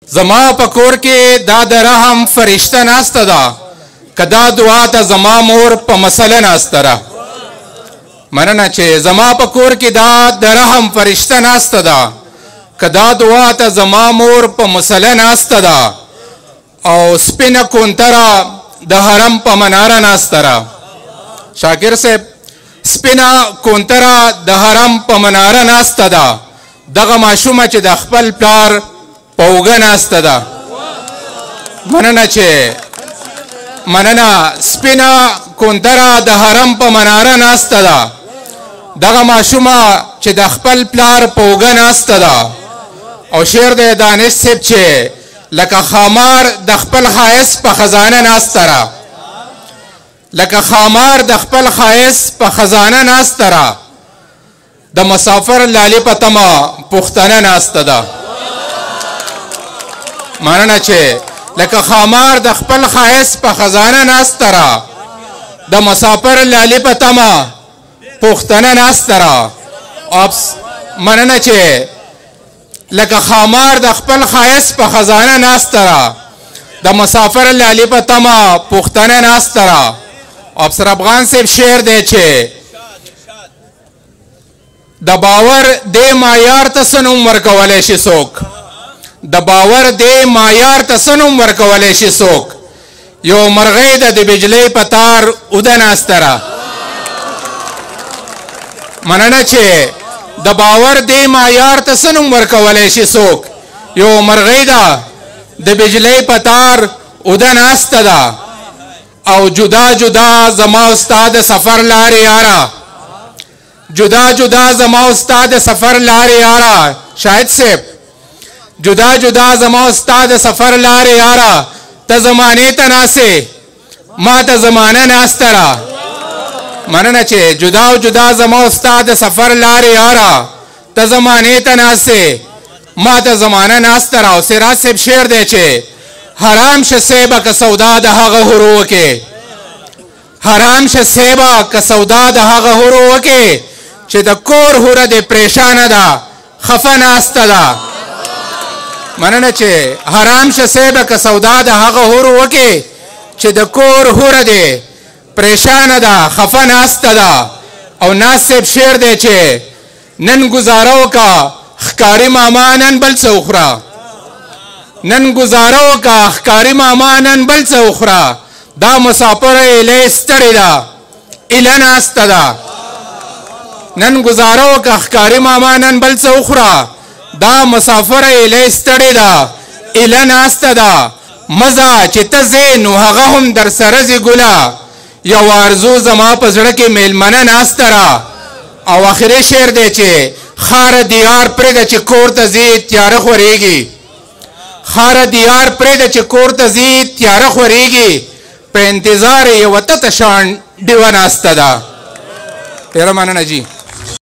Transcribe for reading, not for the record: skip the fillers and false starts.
زما په کور کې دا د رحم فرشته ناسته ده که دا دعا ته زما مور په مسله ناسته ده. مننه چې زما په کور کې دا د رحم فرشته ناسته ده که دا دعا ته زما مور په مسله ناسته ده او سپینه کونتره د حرم په مناره ناسته ده. شاکر صاحب سپینه کونتره د حرم په مناره ناسته ده. دغه ماشومه چې د خپل پلار په اوږه ناسته ده. مننه سپینه کونتره د حرم په مناره ناسته ده. دغه ماشومه چې د خپل پلار په اوږه ناسته ده. او شعر د دانش صاحب چې لکه خامار د خپل ښایست په خزانه ناسته ده. لکه خامار د خپل ښایست په خزانه ناسته ده. د مسافر لالي په تمه پښتنه ناسته ده. مننه چې لکه خامار د خپل ښایست په خزانه ناسته ده. د مسافر لالي په تمه پښتنه ناسته ده. مننه چې لکه خامار د خپل ښایست په خزانه ناسته ده. د مسافر لالي په تمه پښتنه ناسته ده. افسر افغان صاحب شعر دی چې د باور دې معیار ته څه نوم ورکولی شي څوک. د باور دې معیار ته څه نوم ورکولی شي څوک. یو مرغۍ ده د بجلۍ په تار اوده ناسته ده. مننه چې د باور دې معیار ته څه نوم ورکولی شي څوک. یو مرغۍ ده د بجلۍ په تار اوده ناسته ده. او جدا جدا زما استاد سفر لارې یاره. جدا جدا زما استاد سفر لارې یاره. شاهد صاحب جدا جدا زما استاد سفر لارې یاره. ته زمانې ته ناسې ما ته زمانه ناسته ده. مننه چې جدا و جدا زما استاد سفر لارې یاره. ته زمانې ته ناسې ما ته زمانه ناسته ده. او سراج صاحب شعر دی چې حرام شه سیبه که سودا د هغه هرو وکې. حرام شه سیبه که سودا د هغه هرو وکې چې د کور هوره دې پریشانه ده خفه ناسته ده. مننه چې حرام شه سیبه که سودا د هغه هرو وکې چې د کور هوره دې پریشانه ده خفه ناسته ده. او ناز صاحب شعر دی چې نن گزاره وکړه ښکاري ماما نن بل څه وخوره. نن گزاره وکړه ښکاري ماما نن بل څه وخوره. دا مسافره ایله ستړې ده ایله ناسته ده. نن گزاره وکړه ښکاري ماما نن بل څه وخوره. دا مسافره ایله ستړې ده ایله ناسته ده. مزه چې ته ځې نو هغه هم در سره ځي ګله. یو ارزو زما په زړه کې میلمنه ناسته ده. او آخري شعر دی چې خاره دیار پرېږده چې کور ته ځي تیاره خورېږي. خاره دیار پرېږده چې کور ته ځي تیاره خورېږي. په انتظار یې یوه تته شان ډیوه ناسته ده. ډېره مننه جي.